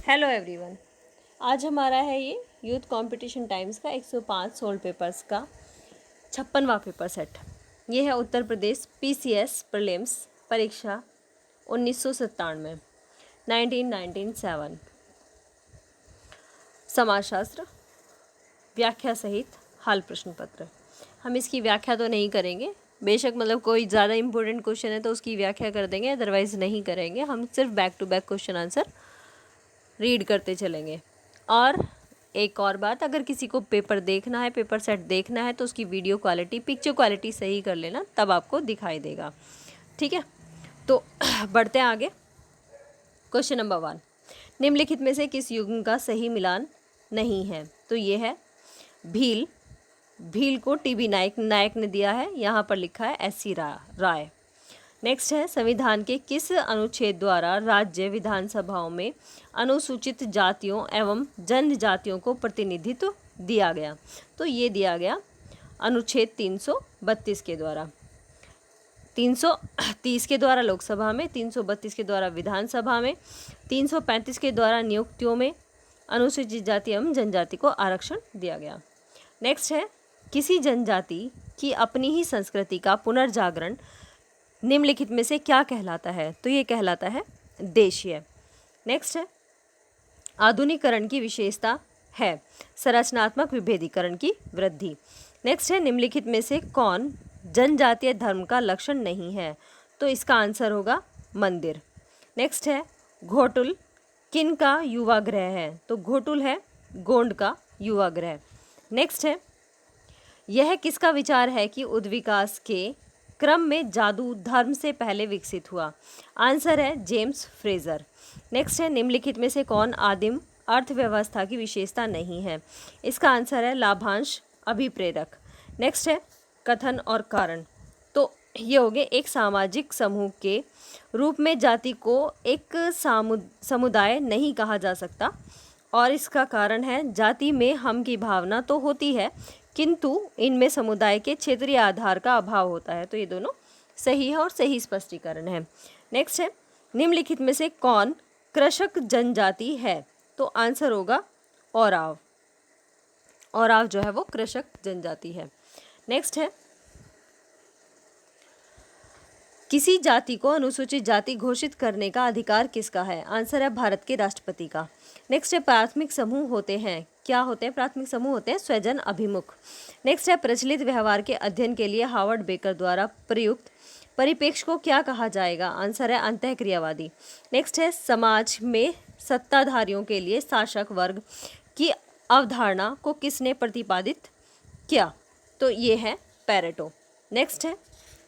Hello everyone. आज हमारा है ये यूथ कंपटीशन टाइम्स का 105 सोल्ड पेपर्स का 56वां पेपर सेट। ये है उत्तर प्रदेश पीसीएस प्रीलिम्स परीक्षा 1997 1997 समाजशास्त्र व्याख्या सहित हाल प्रश्न पत्र। हम इसकी व्याख्या तो नहीं करेंगे, बेशक मतलब कोई ज़्यादा इंपॉर्टेंट क्वेश्चन है तो उसकी व्याख्या कर देंगे, अदरवाइज़ नहीं करेंगे। हम सिर्फ back to back question answer read करते चलेंगे। और एक और बात, अगर किसी को पेपर देखना है, पेपर सेट देखना है, तो उसकी वीडियो क्वालिटी, पिक्चर क्वालिटी सही कर लेना, तब आपको दिखाई देगा। ठीक है, तो बढ़ते हैं आगे। क्वेश्चन नंबर 1, निम्नलिखित में से किस युग्म का सही मिलान नहीं है? तो ये है भील। भील को टीबी नायक ने दिया है, यहाँ पर लिखा है एससी राय। नेक्स्ट है, संविधान के किस अनुच्छेद द्वारा राज्य विधानसभाओं में अनुसूचित जातियों एवं जनजातियों को प्रतिनिधित्व दिया गया? तो ये दिया गया अनुच्छेद 332 के द्वारा। 330 के द्वारा लोकसभा में, 332 के द्वारा विधानसभा में, 335 के द्वारा नियुक्तियों में अनुसूचित जाति एवं जनजाति को आरक्षण दिया गया। नेक्स्ट है, किसी जनजाति की अपनी ही संस्कृति का पुनर्जागरण निम्नलिखित में से क्या कहलाता है? तो ये कहलाता है देशीय। नेक्स्ट है, आधुनिकीकरण की विशेषता है संरचनात्मक विभेदीकरण की वृद्धि। नेक्स्ट है, निम्नलिखित में से कौन जनजातीय धर्म का लक्षण नहीं है? तो इसका आंसर होगा मंदिर। नेक्स्ट है, घोटुल किन का युवागृह है? तो घोटुल है गोंड का युवागृह। नेक्स्ट है, यह किसका विचार है कि उद्विकास के क्रम में जादू धर्म से पहले विकसित हुआ? आंसर है जेम्स फ्रेजर। नेक्स्ट है, निम्नलिखित में से कौन आदिम अर्थव्यवस्था की विशेषता नहीं है? इसका आंसर है लाभांश अभिप्रेरक। नेक्स्ट है, कथन और कारण। तो ये हो गए, एक सामाजिक समूह के रूप में जाति को एक समुदाय नहीं कहा जा सकता, और इसका कारण है जाति में हम की भावना तो होती है, किंतु इनमें समुदाय के क्षेत्रीय आधार का अभाव होता है। तो ये दोनों सही है और सही स्पष्टीकरण है। नेक्स्ट है, निम्नलिखित में से कौन कृषक जनजाति है? तो आंसर होगा ओराव। ओराव जो है वो कृषक जनजाति है। नेक्स्ट है, किसी जाति को अनुसूचित जाति घोषित करने का अधिकार किसका है? आंसर है भारत के राष्ट्रपति का। नेक्स्ट है, प्राथमिक समूह होते हैं, क्या होते हैं? प्राथमिक समूह होते हैं स्वजन अभिमुख। नेक्स्ट है, प्रचलित व्यवहार के अध्ययन के लिए हार्वर्ड बेकर द्वारा प्रयुक्त परिप्रेक्ष्य को क्या कहा जाएगा? आंसर है अंतःक्रियावादी। नेक्स्ट है, समाज में सत्ताधारियों के लिए शासक वर्ग की अवधारणा को किसने प्रतिपादित किया? तो ये है पेरेटो। नेक्स्ट है,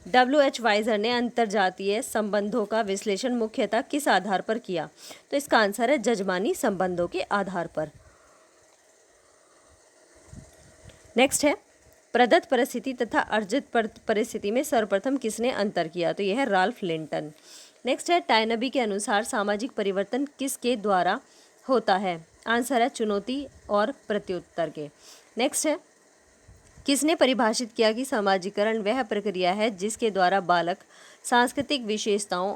W.H. वाइजर ने अंतरजातीय संबंधों का विश्लेषण मुख्यतः किस आधार पर किया? तो इसका आंसर है जजमानी संबंधों के आधार पर। नेक्स्ट है, प्रदत्त परिस्थिति तथा अर्जित परिस्थिति में सर्वप्रथम किसने अंतर किया? तो यह है राल्फ लिंटन। नेक्स्ट है, टायनबी के अनुसार सामाजिक परिवर्तन किसके द्वारा होता है? आंसर है चुनौती और प्रत्युत्तर के। नेक्स्ट है, किसने परिभाषित किया कि समाजीकरण वह प्रक्रिया है जिसके द्वारा बालक सांस्कृतिक विशेषताओं,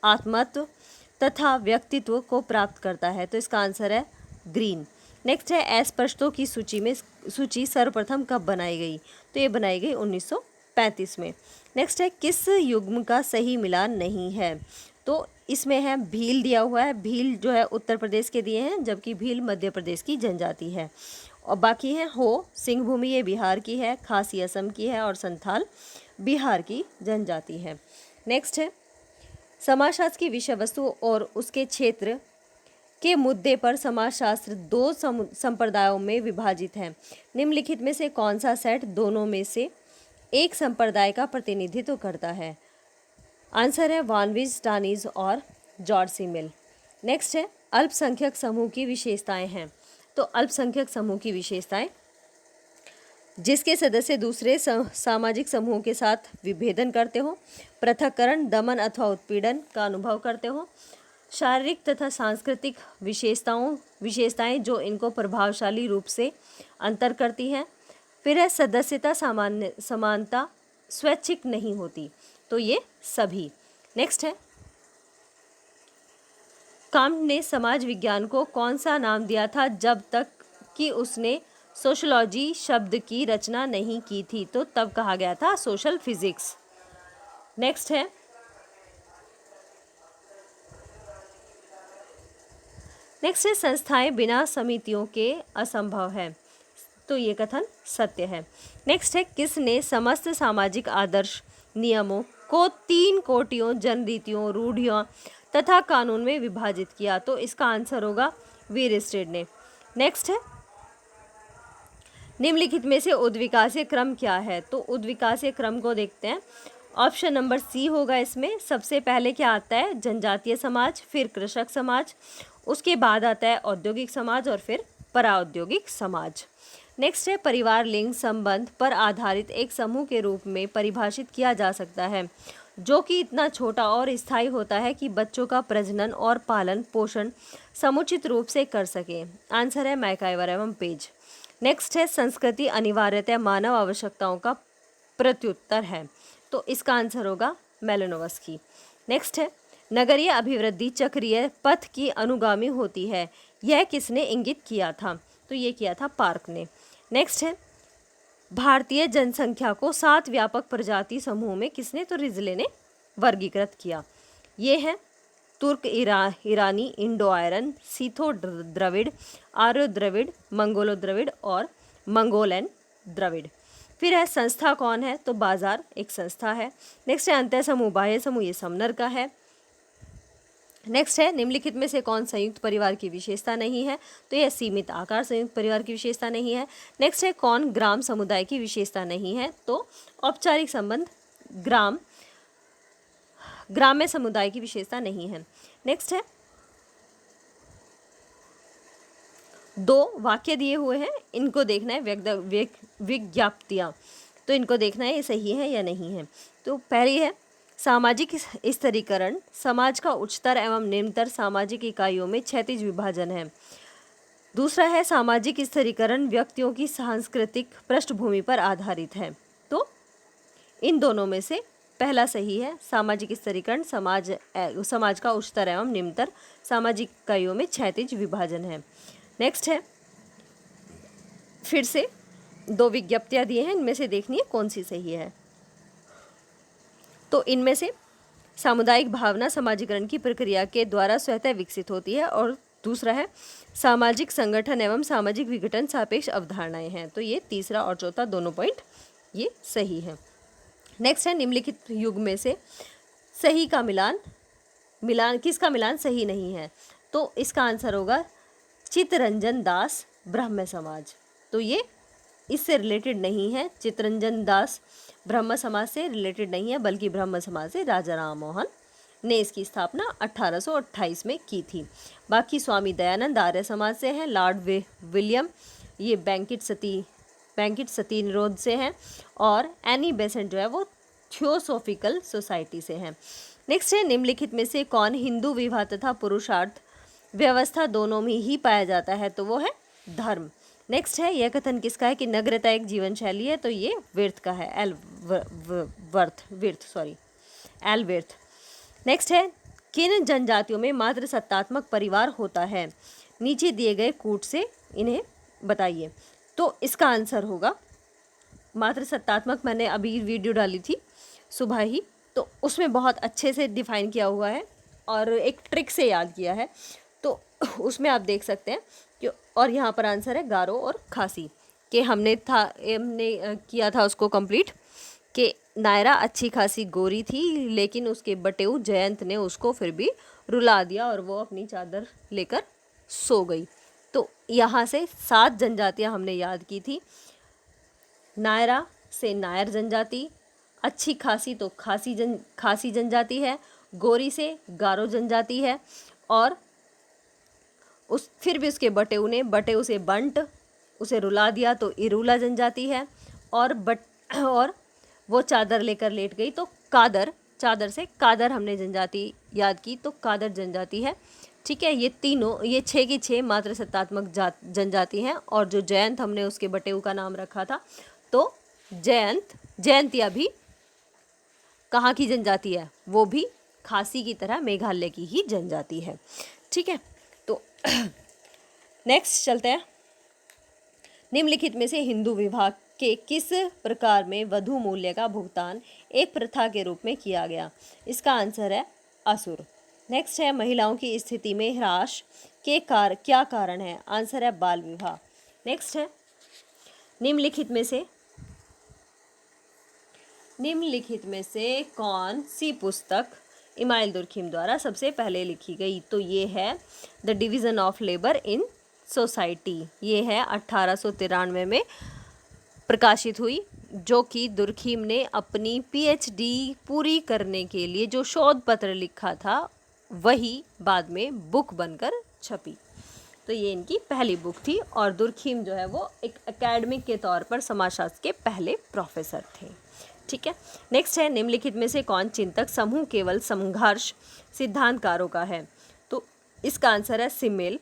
आत्मत्व तथा व्यक्तित्व को प्राप्त करता है? तो इसका आंसर है ग्रीन। नेक्स्ट है, अस्पष्टों की सूची सर्वप्रथम कब बनाई गई? तो ये बनाई गई 1935 में। नेक्स्ट है, किस युग्म का सही मिलान नहीं है? तो इसमें है भील दिया हुआ है, भील जो है उत्तर प्रदेश के दिए हैं, जबकि भील मध्य प्रदेश की जनजाति है। और बाकी है हो सिंह भूमि, ये बिहार की है, खासी असम की है, और संथाल बिहार की जनजाति है। नेक्स्ट है, समाजशास्त्र की विषय वस्तु और उसके क्षेत्र के मुद्दे पर समाजशास्त्र दो संप्रदायों में विभाजित है। निम्नलिखित में से कौन सा सेट दोनों में से एक संप्रदाय का प्रतिनिधित्व करता है? आंसर है वानविज, टानीज और जॉर्ज सी मिल। नेक्स्ट है, अल्पसंख्यक समूह की विशेषताएं हैं। तो अल्पसंख्यक समूह की विशेषताएं, जिसके सदस्य दूसरे सामाजिक समूहों के साथ विभेदन करते हो, पृथक्करण, दमन अथवा उत्पीड़न का अनुभव करते हो, शारीरिक तथा सांस्कृतिक विशेषताएं जो इनको प्रभावशाली रूप से अंतर करती हैं। फिर है सदस्यता समानता स्वैच्छिक नहीं होती। तो ये सभी। नेक्स्ट है, कांट ने समाज विज्ञान को कौन सा नाम दिया था जब तक कि उसने सोशलॉजी शब्द की रचना नहीं की थी? तो तब कहा गया था सोशल फिजिक्स। नेक्स्ट है संस्थाएं बिना समितियों के असंभव है। तो ये कथन सत्य है। नेक्स्ट है किसने समस्त सामाजिक आदर्श नियमों को 3 कोटियों, जनरीतियों, रूढ़ियों तथा कानून में विभाजित किया? तो इसका आंसर होगा वीरस्टेड ने। नेक्स्ट है निम्नलिखित में से उद्विकासीय क्रम क्या है? तो उद्विकासीय क्रम को देखते हैं। ऑप्शन नंबर सी होगा इसमें। सबसे पहले क्या आता है? जनजातीय समाज, फिर कृषक समाज, उसके बाद आता है औद्योगिक समाज और फिर पराऔद्योगिक समाज। नेक्स्ट है परिवार लिंग संबंध पर आधारित एक समूह के रूप में परिभाषित किया जा सकता है जो कि इतना छोटा और स्थायी होता है कि बच्चों का प्रजनन और पालन पोषण समुचित रूप से कर सके। आंसर है मैकाइवर एवं पेज। नेक्स्ट है संस्कृति अनिवार्यतः मानव आवश्यकताओं का प्रत्युत्तर है। तो इसका आंसर होगा मेलिनोवस्की। नेक्स्ट है नगरीय अभिवृद्धि चक्रीय पथ की अनुगामी होती है, यह किसने इंगित किया था? तो ये किया था पार्क ने। नेक्स्ट है भारतीय जनसंख्या को 7 व्यापक प्रजाति समूह में किसने? तो रिजले ने वर्गीकृत किया। ये है तुर्क, ईरानी, इंडो आयरन, सीथो द्रविड़, आर्यो द्रविड़, मंगोलो द्रविड़ और मंगोलन द्रविड़। फिर है संस्था कौन है? तो बाजार एक संस्था है। नेक्स्ट है अंतः समूह बाह्य समूह, ये समनर का है। नेक्स्ट है निम्नलिखित में से कौन संयुक्त परिवार की विशेषता नहीं है? तो यह सीमित आकार संयुक्त परिवार की विशेषता नहीं है। नेक्स्ट है कौन ग्राम समुदाय की विशेषता नहीं है? तो औपचारिक संबंध ग्राम्य समुदाय की विशेषता नहीं है। नेक्स्ट है 2 वाक्य दिए हुए हैं, इनको देखना है विज्ञप्तियाँ, तो इनको देखना है ये सही है या नहीं है। तो पहली है सामाजिक स्तरीकरण समाज का उच्चतर एवं निम्नतर सामाजिक इकाइयों में क्षैतिज विभाजन है। दूसरा है सामाजिक स्तरीकरण व्यक्तियों की सांस्कृतिक पृष्ठभूमि पर आधारित है। तो इन दोनों में से पहला सही है, सामाजिक स्तरीकरण समाज का उच्चतर एवं निम्नतर सामाजिक इकाइयों में क्षैतिज विभाजन है। नेक्स्ट है फिर से 2 विज्ञप्तियाँ दिए हैं, इनमें से देखनी है कौन सी सही है। तो इनमें से सामुदायिक भावना समाजीकरण की प्रक्रिया के द्वारा स्वतः विकसित होती है और दूसरा है सामाजिक संगठन एवं सामाजिक विघटन सापेक्ष अवधारणाएं हैं। तो ये तीसरा और चौथा दोनों पॉइंट ये सही है। नेक्स्ट है निम्नलिखित युग में से सही का मिलान किसका मिलान सही नहीं है? तो इसका आंसर होगा चित्तरंजन दास ब्रह्म समाज। तो ये इससे रिलेटेड नहीं है, चित्तरंजन दास ब्रह्म समाज से रिलेटेड नहीं है, बल्कि ब्रह्म समाज से राजा राम मोहन ने इसकी स्थापना 1828 में की थी। बाकी स्वामी दयानंद आर्य समाज से हैं, लॉर्ड विलियम ये बैंकिट सती निरोध से हैं और एनी बेसेंट जो है वो थियोसॉफिकल सोसाइटी से हैं। नेक्स्ट है निम्नलिखित में से कौन हिंदू विवाह तथा पुरुषार्थ व्यवस्था दोनों में ही पाया जाता है? तो वो है धर्म। नेक्स्ट है यह कथन किसका है कि नगरता एक जीवन शैली है? तो ये विर्थ का है, एल विर्थ। नेक्स्ट है किन जनजातियों में मातृसत्तात्मक परिवार होता है? नीचे दिए गए कूट से इन्हें बताइए। तो इसका आंसर होगा मातृसत्तात्मक, मैंने अभी वीडियो डाली थी सुबह ही, तो उसमें बहुत अच्छे से डिफाइन किया हुआ है और एक ट्रिक से याद किया है, तो उसमें आप देख सकते हैं कि और यहाँ पर आंसर है गारो और खासी कि हमने किया था उसको कंप्लीट कि नायरा अच्छी खासी गोरी थी लेकिन उसके बटेऊ जयंत ने उसको फिर भी रुला दिया और वो अपनी चादर लेकर सो गई। तो यहाँ से 7 जनजातियाँ हमने याद की थी। नायरा से नायर जनजाति, अच्छी खासी तो खासी जनजाति है, गोरी से गारो जनजाति है और फिर भी उसके बटेऊ से बंट उसे रुला दिया तो इरूला जनजाति है और वो चादर लेकर लेट गई तो चादर से कादर हमने जनजाति याद की तो कादर जनजाति है। ठीक है, ये 6 की 6 मातृसत्तात्मक जनजाति हैं और जो जयंत हमने उसके बटेऊ का नाम रखा था तो जयंतिया भी कहाँ की जनजाति है? वो भी खासी की तरह मेघालय की ही जनजाति है। ठीक है, तो नेक्स्ट चलते हैं। निम्नलिखित में से हिंदू विवाह के किस प्रकार में वधू मूल्य का भुगतान एक प्रथा के रूप में किया गया? इसका आंसर है असुर। नेक्स्ट है महिलाओं की स्थिति में ह्रास के क्या कारण है? आंसर है बाल विवाह। नेक्स्ट है निम्नलिखित में से कौन सी पुस्तक इमाइल दुर्खिम द्वारा सबसे पहले लिखी गई? तो ये है the division of labour in society. ये है 1893 में प्रकाशित हुई, जो कि दुर्खिम ने अपनी पीएचडी पूरी करने के लिए जो शोध पत्र लिखा था वही बाद में बुक बनकर छपी। तो ये इनकी पहली बुक थी और दुर्खिम जो है वो एक एकेडमिक के तौर पर समाजशास्त्र के पहले प्रोफेसर थे। ठीक है, नेक्स्ट है निम्नलिखित में से कौन चिंतक समूह केवल संघर्ष सिद्धांतकारों का है? तो इसका आंसर है सिमेल,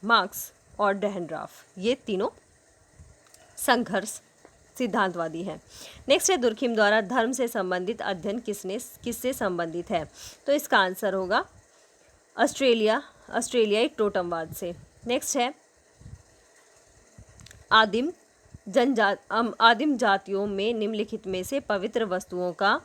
मार्क्स और डेहनड्राफ। ये तीनों संघर्ष सिद्धांतवादी हैं। नेक्स्ट है दुर्खिम द्वारा धर्म से संबंधित अध्ययन किससे संबंधित है? तो इसका आंसर होगा ऑस्ट्रेलियाई टोटमवाद से। नेक्स्ट है आदिम जातियों में निम्नलिखित में से पवित्र वस्तुओं का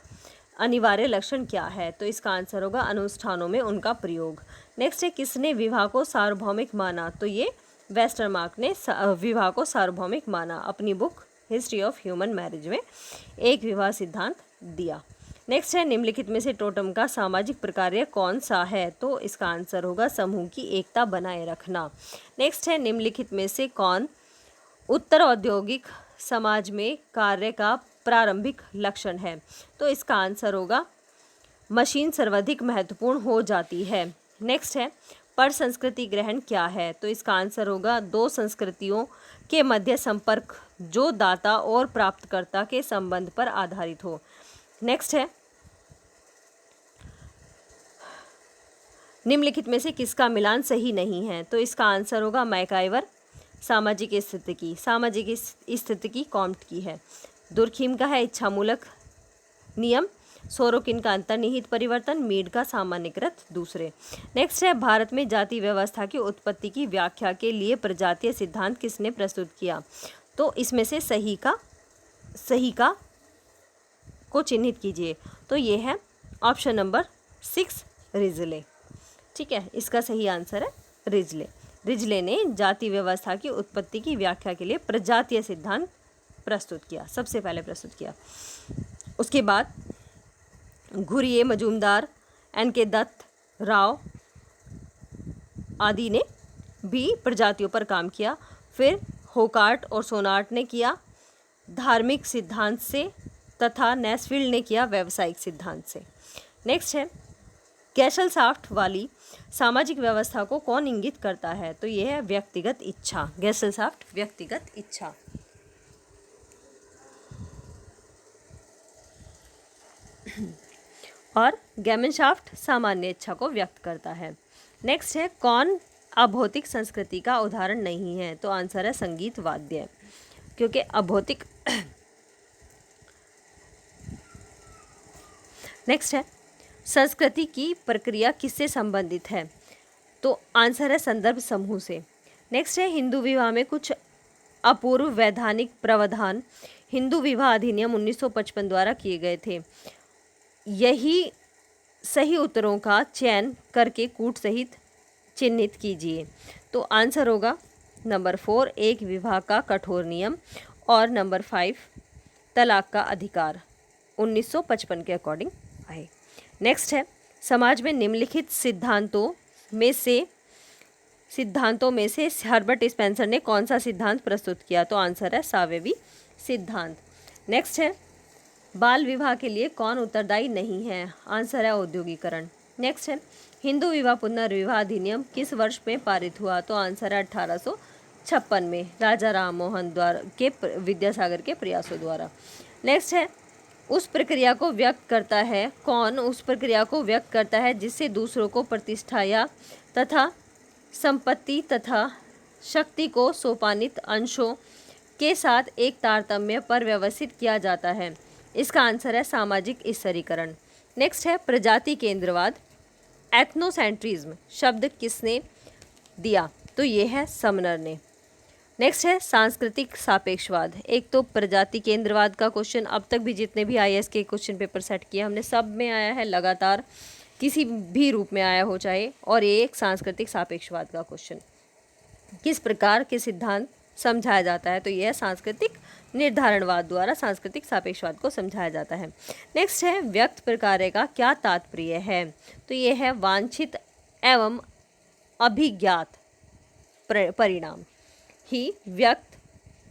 अनिवार्य लक्षण क्या है? तो इसका आंसर होगा अनुष्ठानों में उनका प्रयोग। नेक्स्ट है किसने विवाह को सार्वभौमिक माना? तो ये वेस्टरमार्क ने विवाह को सार्वभौमिक माना, अपनी book history of human marriage में एक विवाह सिद्धांत दिया। नेक्स्ट है निम्नलिखित में से टोटम का सामाजिक प्रकार्य कौन सा है? तो इसका आंसर होगा समूह की एकता बनाए रखना। नेक्स्ट है निम्नलिखित में से कौन उत्तर औद्योगिक समाज में कार्य का प्रारंभिक लक्षण है? तो इसका आंसर होगा मशीन सर्वाधिक महत्वपूर्ण हो जाती है। नेक्स्ट है पर संस्कृति ग्रहण क्या है? तो इसका आंसर होगा दो संस्कृतियों के मध्य संपर्क जो दाता और प्राप्तकर्ता के संबंध पर आधारित हो। नेक्स्ट है निम्नलिखित में से किसका मिलान सही नहीं है? तो इसका आंसर होगा मैकाइवर सामाजिक स्थिति की कॉम्ट की है। दुर्खिम का है इच्छामूलक नियम, सोरोकिन का अंतर्निहित परिवर्तन, मीड का सामान्यकृत दूसरे। नेक्स्ट है भारत में जाति व्यवस्था की उत्पत्ति की व्याख्या के लिए प्रजातीय सिद्धांत किसने प्रस्तुत किया? तो इसमें से सही का को चिन्हित कीजिए। तो ये है ऑप्शन नंबर 6 रिजले। ठीक है, इसका सही आंसर है रिजले ने जाति व्यवस्था की उत्पत्ति की व्याख्या के लिए प्रजातीय सिद्धांत प्रस्तुत किया, सबसे पहले प्रस्तुत किया। उसके बाद घुरिये, मजूमदार, एन.के. दत्त, राव आदि ने भी प्रजातियों पर काम किया। फिर होकार्ट और सोनार्ट ने किया धार्मिक सिद्धांत से तथा नेस्फील्ड ने किया व्यावसायिक सिद्धांत से। नेक्स्ट है गैशलसाफ्ट वाली सामाजिक व्यवस्था को कौन इंगित करता है? तो यह है व्यक्तिगत इच्छा। गैशलसाफ्ट व्यक्तिगत इच्छा। और गैमनशाफ्ट सामान्य इच्छा को व्यक्त करता है। नेक्स्ट है कौन अभौतिक संस्कृति का उदाहरण नहीं है? तो आंसर है संगीत वाद्य, क्योंकि अभौतिक नेक्स्ट है संस्कृति की प्रक्रिया किससे संबंधित है? तो आंसर है संदर्भ समूह से। नेक्स्ट है हिंदू विवाह में कुछ अपूर्व वैधानिक प्रावधान हिंदू विवाह अधिनियम 1955 द्वारा किए गए थे। यही सही उत्तरों का चयन करके कूट सहित चिन्हित कीजिए। तो आंसर होगा नंबर 4 एक विवाह का कठोर नियम और नंबर 5 तलाक का अधिकार 1955 के अकॉर्डिंग आए। नेक्स्ट है समाज में निम्नलिखित सिद्धांतों में से हर्बर्ट स्पेंसर ने कौन सा सिद्धांत प्रस्तुत किया? तो आंसर है सावेवी सिद्धांत। नेक्स्ट है बाल विवाह के लिए कौन उत्तरदायी नहीं है? आंसर है औद्योगिकरण। नेक्स्ट है हिंदू विवाह पुनर्विवाह अधिनियम किस वर्ष में पारित हुआ? तो आंसर है 1856 में राजा राम मोहन द्वारा के विद्यासागर के प्रयासों द्वारा। नेक्स्ट है उस प्रक्रिया को व्यक्त करता है कौन उस प्रक्रिया को व्यक्त करता है जिससे दूसरों को प्रतिष्ठा या तथा संपत्ति तथा शक्ति को सोपानित अंशों के साथ एक तारतम्य पर व्यवस्थित किया जाता है? इसका आंसर है सामाजिक स्तरीकरण। नेक्स्ट है प्रजाति केंद्रवाद एथनोसेंट्रिज्म शब्द किसने दिया? तो ये है समनर ने। नेक्स्ट है सांस्कृतिक सापेक्षवाद। एक तो प्रजाति केंद्रवाद का क्वेश्चन, अब तक भी जितने भी आईएएस के क्वेश्चन पेपर सेट किए हमने सब में आया है, लगातार किसी भी रूप में आया हो चाहे, और ये एक सांस्कृतिक सापेक्षवाद का क्वेश्चन। किस प्रकार के सिद्धांत समझाया जाता है? तो यह सांस्कृतिक निर्धारणवाद द्वारा सांस्कृतिक सापेक्षवाद को समझाया जाता है। नेक्स्ट है व्यक्त प्रकार्य का क्या तात्पर्य है? तो यह है वांछित एवं अभिज्ञात परिणाम ही व्यक्त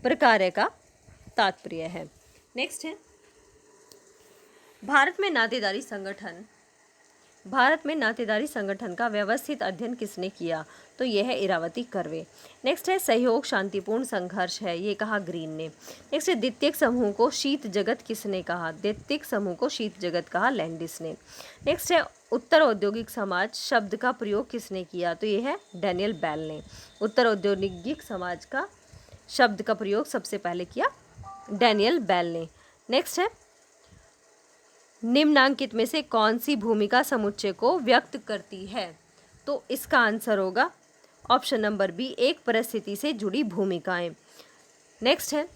प्रकार्य का तात्पर्य है। नेक्स्ट है भारत में नातेदारी संगठन का व्यवस्थित अध्ययन किसने किया? तो यह है इरावती कर्वे। नेक्स्ट है सहयोग शांतिपूर्ण संघर्ष है, ये कहा ग्रीन ने। नेक्स्ट है द्वितीयक समूह को शीत जगत किसने कहा? द्वितीयक समूह को शीत जगत कहा लैंडिस ने। नेक्स्ट है उत्तर औद्योगिक समाज शब्द का प्रयोग किसने किया? तो यह है डैनियल बेल ने। उत्तर औद्योगिक समाज का शब्द का प्रयोग सबसे पहले किया डैनियल बेल ने। नेक्स्ट है निम्नांकित में से कौन सी भूमिका समुच्चय को व्यक्त करती है? तो इसका आंसर होगा ऑप्शन नंबर बी, एक परिस्थिति से जुड़ी भूमिकाएं। नेक्स्ट है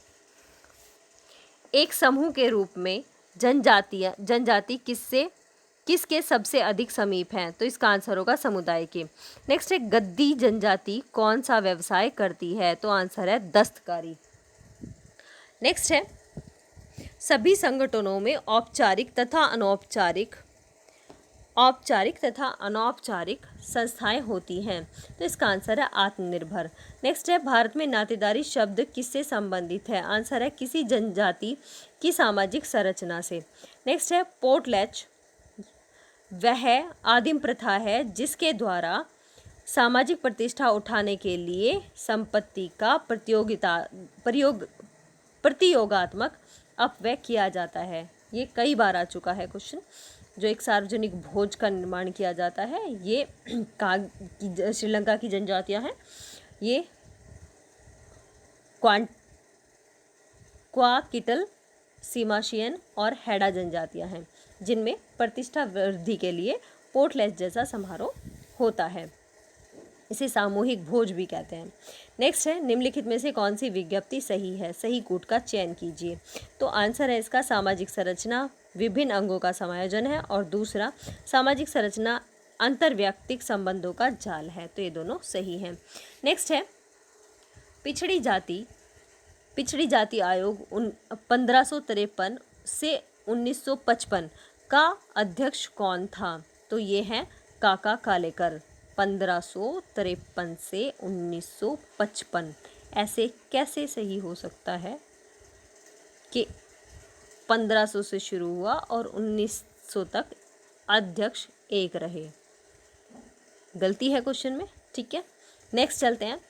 एक समूह के रूप में जनजाति किसके सबसे अधिक समीप हैं? तो इसका आंसर होगा समुदाय के। नेक्स्ट है गद्दी जनजाति कौन सा व्यवसाय करती है? तो आंसर है दस्तकारी। नेक्स्ट है सभी संगठनों में औपचारिक तथा अनौपचारिक संस्थाएं होती हैं, तो इसका आंसर है आत्मनिर्भर। नेक्स्ट है भारत में नातेदारी शब्द किससे संबंधित है? आंसर है किसी जनजाति की सामाजिक संरचना से। नेक्स्ट है पोर्टलैच वह आदिम प्रथा है जिसके द्वारा सामाजिक प्रतिष्ठा उठाने के लिए संपत्ति का प्रतियोगात्मक अपव्यय किया जाता है। ये कई बार आ चुका है क्वेश्चन। जो एक सार्वजनिक भोज का निर्माण किया जाता है, ये श्रीलंका की जनजातियां हैं। ये क्वाकिटल, सीमाशियन और हैडा जनजातियां हैं जिनमें प्रतिष्ठा वृद्धि के लिए पोर्टलैच जैसा समारोह होता है। इसे सामूहिक भोज भी कहते हैं। नेक्स्ट है निम्नलिखित में से कौन सी विज्ञप्ति सही है? सही कूट का चयन कीजिए। तो आंसर है इसका सामाजिक संरचना विभिन्न अंगों का समायोजन है, और दूसरा सामाजिक संरचना अंतर्व्यक्तिक संबंधों का जाल है। तो ये दोनों सही हैं। नेक्स्ट है पिछड़ी जाति आयोग 1553 से 1955 का अध्यक्ष कौन था? तो ये है काका कालेकर। 1553 से 1955 ऐसे कैसे सही हो सकता है कि 1500 से शुरू हुआ और 1900 तक अध्यक्ष एक रहे? गलती है क्वेश्चन में, ठीक है। नेक्स्ट चलते हैं।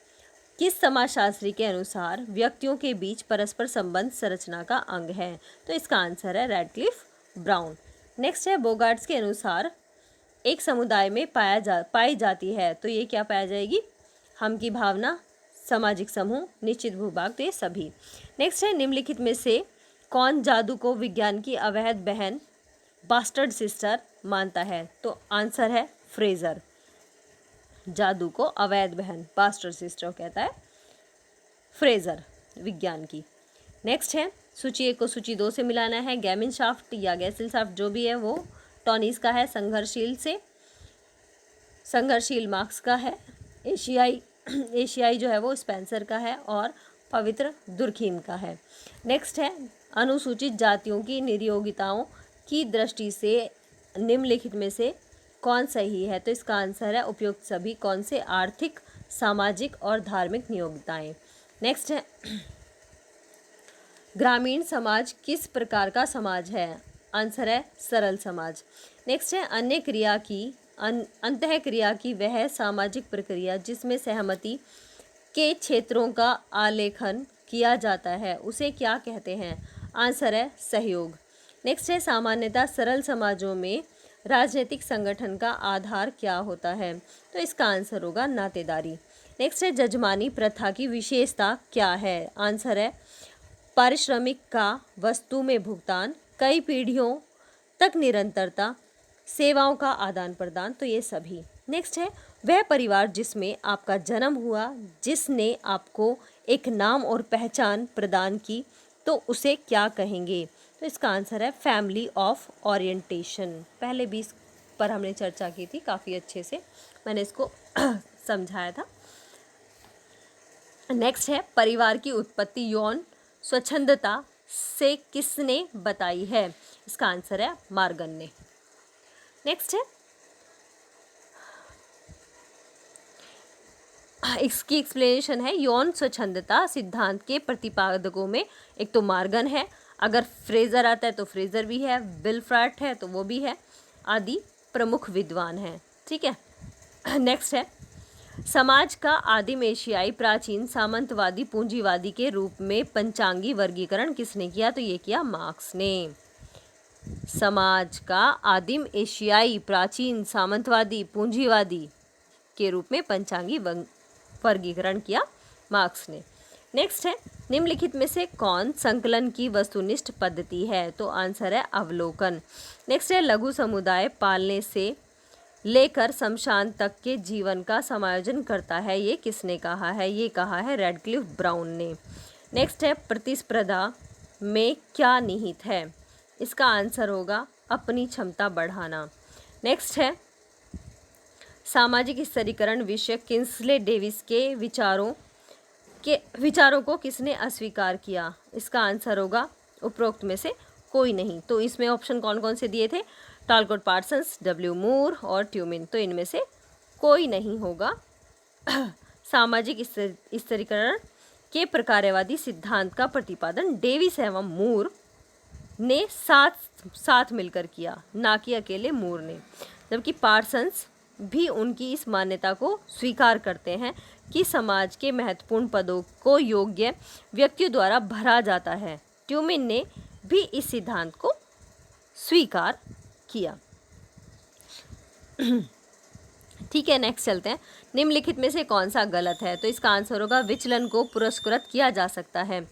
किस समाजशास्त्री के अनुसार व्यक्तियों के बीच परस्पर संबंध संरचना का अंग है? तो इसका आंसर है रैडक्लिफ ब्राउन। नेक्स्ट है बोगार्ट्स के अनुसार एक समुदाय में पाई जाती है, तो ये क्या पाया जाएगी? हम की भावना, सामाजिक समूह, निश्चित भूभाग, तो ये सभी। नेक्स्ट है निम्नलिखित में से कौन जादू को विज्ञान की अवैध बहन बास्टर्ड सिस्टर मानता है? तो आंसर है फ्रेजर। जादू को अवैध बहन बास्टर्ड सिस्टर कहता है फ्रेजर विज्ञान की। नेक्स्ट है सूची 1 को सूची 2 से मिलाना है। गैमिन शाफ्ट या गैसिल शाफ्ट जो भी है वो टॉनिस का है। संघर्षशील मार्क्स का है। एशियाई जो है वो स्पेंसर का है, और पवित्र दुर्खीम का है। नेक्स्ट है अनुसूचित जातियों की नियोगिताओं की दृष्टि से निम्नलिखित में से कौन सही है? तो इसका आंसर है उपयुक्त सभी। कौन से? आर्थिक, सामाजिक और धार्मिक नियोगिताएं। नेक्स्ट है ग्रामीण समाज किस प्रकार का समाज है? आंसर है सरल समाज। नेक्स्ट है अंतः क्रिया की वह सामाजिक प्रक्रिया जिसमें सहमति के क्षेत्रों का आलेखन किया जाता है उसे क्या कहते हैं? आंसर है सहयोग। नेक्स्ट है सामान्यतः सरल समाजों में राजनीतिक संगठन का आधार क्या होता है? तो इसका आंसर होगा नातेदारी। नेक्स्ट है जजमानी प्रथा की विशेषता क्या है? आंसर है पारिश्रमिक का वस्तु में भुगतान, कई पीढ़ियों तक निरंतरता, सेवाओं का आदान प्रदान, तो ये सभी। नेक्स्ट है वह परिवार जिसमें आपका जन्म हुआ, जिसने आपको एक नाम और पहचान प्रदान की, तो उसे क्या कहेंगे? तो इसका आंसर है फैमिली ऑफ ओरिएंटेशन। पहले भी इस पर हमने चर्चा की थी, काफ़ी अच्छे से मैंने इसको समझाया था। नेक्स्ट है परिवार की उत्पत्ति यौन स्वच्छंदता से किसने बताई है? इसका आंसर है मार्गन ने। नेक्स्ट है इसकी एक्सप्लेनेशन है यौन स्वच्छंदता सिद्धांत के प्रतिपादकों में एक तो मार्गन है, अगर फ्रेजर आता है तो फ्रेजर भी है, विल्फ्राट है तो वो भी है, आदि प्रमुख विद्वान हैं। ठीक है। नेक्स्ट है समाज का आदिम एशियाई प्राचीन सामंतवादी पूंजीवादी के रूप में पंचांगी वर्गीकरण किसने किया? तो ये किया मार्क्स ने। समाज का आदिम एशियाई प्राचीन सामंतवादी पूंजीवादी के रूप में पंचांगी वर्गीकरण किया मार्क्स ने। नेक्स्ट है निम्नलिखित में से कौन संकलन की वस्तुनिष्ठ पद्धति है? तो आंसर है अवलोकन। नेक्स्ट है लघु समुदाय पालने से लेकर शमशान तक के जीवन का समायोजन करता है, ये किसने कहा है? ये कहा है रेडक्लिफ ब्राउन ने। नेक्स्ट है प्रतिस्पर्धा में क्या निहित है? इसका आंसर होगा अपनी क्षमता बढ़ाना। नेक्स्ट है सामाजिक स्तरीकरण विषय किंसले डेविस के विचारों को किसने अस्वीकार किया? इसका आंसर होगा उपरोक्त में से कोई नहीं। तो इसमें ऑप्शन कौन कौन से दिए थे? टॉलकोट पार्सन्स, डब्ल्यू मूर और ट्यूमिन, तो इनमें से कोई नहीं होगा। सामाजिक स्तरीकरण के प्रकारवादी सिद्धांत का प्रतिपादन डेविस एवं मूर ने साथ मिलकर किया, ना कि अकेले मूर ने, जबकि पार्सन्स भी उनकी इस मान्यता को स्वीकार करते हैं कि समाज के महत्वपूर्ण पदों को योग्य व्यक्तियों द्वारा भरा जाता है। ट्यूमिन ने भी इस सिद्धांत को स्वीकार किया। ठीक है, नेक्स्ट चलते हैं। निम्नलिखित में से कौन सा गलत है? तो इसका आंसर होगा विचलन को पुरस्कृत किया जा सकता है।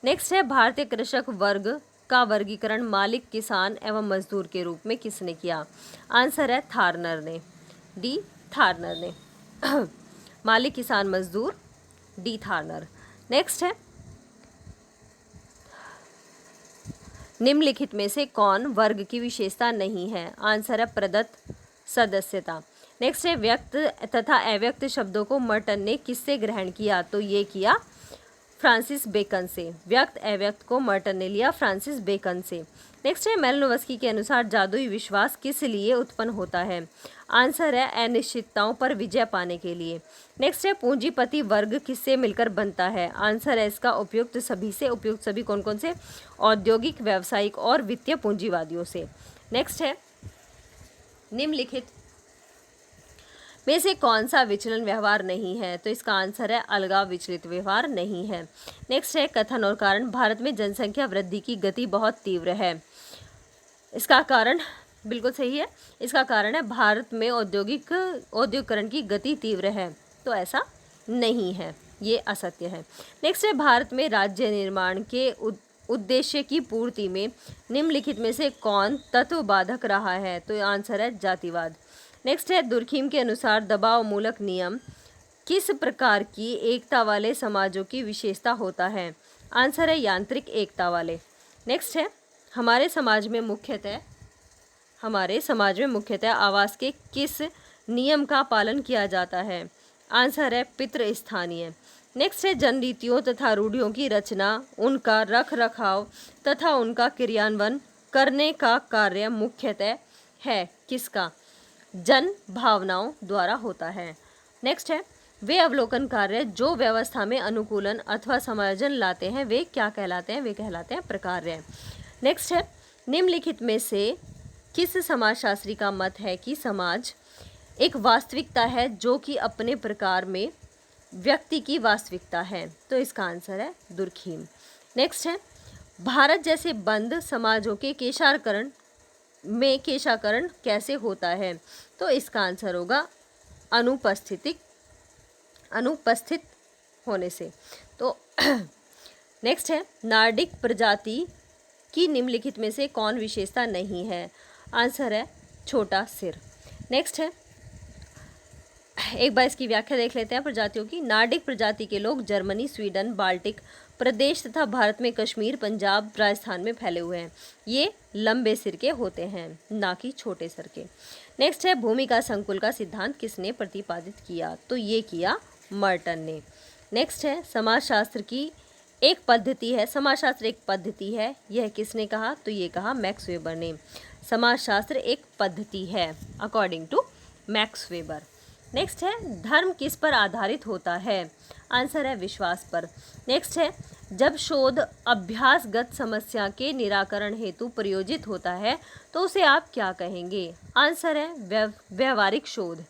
नेक्स्ट है भारतीय कृषक वर्ग का वर्गीकरण मालिक, किसान एवं मजदूर के रूप में किसने किया? आंसर है थार्नर ने, डी थार्नर ने। मालिक, किसान, मजदूर, डी थार्नर। नेक्स्ट है निम्नलिखित में से कौन वर्ग की विशेषता नहीं है? आंसर है प्रदत्त सदस्यता। नेक्स्ट है व्यक्त तथा अव्यक्त शब्दों को मर्टन ने किससे ग्रहण किया? तो ये किया फ्रांसिस बेकन से। व्यक्त अव्यक्त को मर्टन ने लिया फ्रांसिस बेकन से। नेक्स्ट है मेलनोवस्की के अनुसार जादुई विश्वास किस लिए उत्पन्न होता है? आंसर है अनिश्चितताओं पर विजय पाने के लिए। नेक्स्ट है पूंजीपति वर्ग किससे मिलकर बनता है? आंसर है इसका उपयुक्त सभी से। उपयुक्त सभी कौन कौन से? औद्योगिक, व्यावसायिक और वित्तीय पूंजीवादियों से। नेक्स्ट है निम्नलिखित में से कौन सा विचलन व्यवहार नहीं है? तो इसका आंसर है अलगाव विचलित व्यवहार नहीं है। नेक्स्ट है कथन और कारण भारत में जनसंख्या वृद्धि की गति बहुत तीव्र है। इसका कारण बिल्कुल सही है। इसका कारण है भारत में औद्योगिकरण की गति तीव्र है, तो ऐसा नहीं है, ये असत्य है। नेक्स्ट है भारत में राज्य निर्माण के उद्देश्य की पूर्ति में निम्नलिखित में से कौन तत्व बाधक रहा है? तो आंसर है जातिवाद। नेक्स्ट है दुर्खीम के अनुसार दबाव मूलक नियम किस प्रकार की एकता वाले समाजों की विशेषता होता है? आंसर है यांत्रिक एकता वाले। नेक्स्ट है हमारे समाज में मुख्यतः आवास के किस नियम का पालन किया जाता है? आंसर है पितृस्थानीय। नेक्स्ट है जनरीतियों तथा रूढ़ियों की रचना, उनका रख रखाव तथा उनका क्रियान्वयन करने का कार्य मुख्यतः है किसका? जन भावनाओं द्वारा होता है। नेक्स्ट है वे अवलोकन कार्य जो व्यवस्था में अनुकूलन अथवा समायोजन लाते हैं वे क्या कहलाते हैं? वे कहलाते हैं प्रकार्य। नेक्स्ट है निम्नलिखित में से किस समाजशास्त्री का मत है कि समाज एक वास्तविकता है जो कि अपने प्रकार में व्यक्ति की वास्तविकता है? तो इसका आंसर है दुर्खीम। नेक्स्ट है भारत जैसे बंद समाजों के केशाकरण कैसे होता है? तो इसका आंसर होगा अनुपस्थित होने से। तो नेक्स्ट है नार्डिक प्रजाति की निम्नलिखित में से कौन विशेषता नहीं है? आंसर है छोटा सिर। नेक्स्ट है, एक बार इसकी व्याख्या देख लेते हैं प्रजातियों की। नार्डिक प्रजाति के लोग जर्मनी, स्वीडन, बाल्टिक प्रदेश तथा भारत में कश्मीर, पंजाब, राजस्थान में फैले हुए हैं। ये लंबे सिर के होते हैं, ना कि छोटे सिर के। नेक्स्ट है, भूमिका संकुल का सिद्धांत किसने प्रतिपादित किया? तो ये किया मर्टन ने। नेक्स्ट है, समाजशास्त्र की एक पद्धति है, समाजशास्त्र एक पद्धति है, यह किसने कहा? तो ये कहा मैक्स वेबर ने। समाजशास्त्र एक पद्धति है according to Max Weber. Next है, धर्म किस पर आधारित होता है? आंसर है विश्वास पर। नेक्स्ट है, जब शोध अभ्यासगत समस्या के निराकरण हेतु प्रयोजित होता है तो उसे आप क्या कहेंगे? आंसर है व्यवहारिक शोध।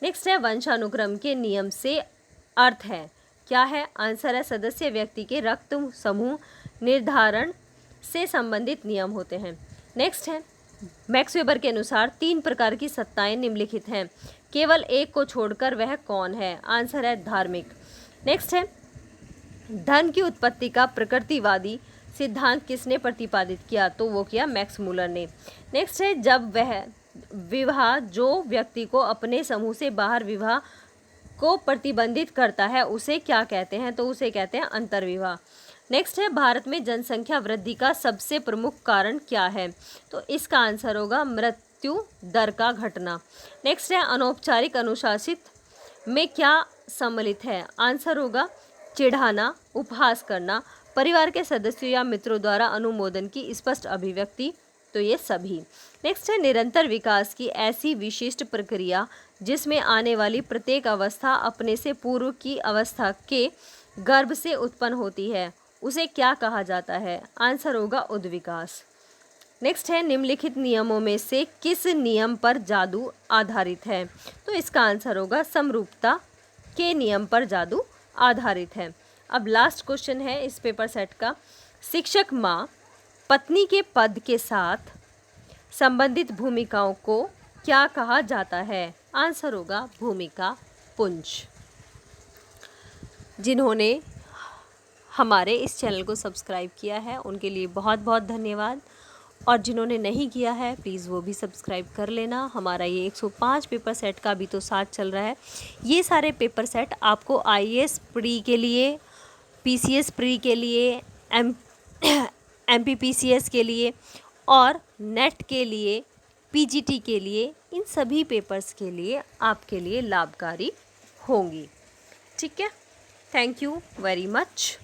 नेक्स्ट है, वंशानुक्रम के नियम से अर्थ है, क्या है? आंसर है सदस्य व्यक्ति के रक्त समूह निर्धारण से संबंधित नियम होते हैं। नेक्स्ट है, मैक्स वेबर के अनुसार 3 प्रकार की सत्ताएं निम्नलिखित हैं, केवल एक को छोड़कर वह कौन है? आंसर है धार्मिक। नेक्स्ट है, धन की उत्पत्ति का प्रकृतिवादी सिद्धांत किसने प्रतिपादित किया? तो वो किया मैक्स मूलर ने। नेक्स्ट है, जब वह विवाह जो व्यक्ति को अपने समूह से बाहर विवाह को प्रतिबंधित करता है उसे क्या कहते हैं? तो उसे कहते हैं अंतर्विवाह। नेक्स्ट है, भारत में जनसंख्या वृद्धि का सबसे प्रमुख कारण क्या है? तो इसका आंसर होगा मृत्यु दर का घटना। नेक्स्ट है, अनौपचारिक अनुशासित में क्या सम्मिलित है? आंसर होगा चिढ़ाना, उपहास करना, परिवार के सदस्यों या मित्रों द्वारा अनुमोदन की स्पष्ट अभिव्यक्ति, तो ये सभी। नेक्स्ट है, निरंतर विकास की ऐसी विशिष्ट प्रक्रिया जिसमें आने वाली प्रत्येक अवस्था अपने से पूर्व की अवस्था के गर्भ से उत्पन्न होती है, उसे क्या कहा जाता है? आंसर होगा उद्विकास। नेक्स्ट है, निम्नलिखित नियमों में से किस नियम पर जादू आधारित है? तो इसका आंसर होगा समरूपता के नियम पर जादू आधारित है। अब लास्ट क्वेश्चन है इस पेपर सेट का, शिक्षक माँ पत्नी के पद के साथ संबंधित भूमिकाओं को क्या कहा जाता है? आंसर होगा भूमिका पुंज। जिन्होंने हमारे इस चैनल को सब्सक्राइब किया है उनके लिए बहुत बहुत धन्यवाद, और जिन्होंने नहीं किया है प्लीज़ वो भी सब्सक्राइब कर लेना। हमारा ये 105 पेपर सेट का भी तो साथ चल रहा है। ये सारे पेपर सेट आपको IAS प्री के लिए, PCS प्री के लिए, MPPCS के लिए और नेट के लिए, PGT के लिए, इन सभी पेपर्स के लिए आपके लिए लाभकारी होंगी। ठीक है, थैंक यू वेरी मच।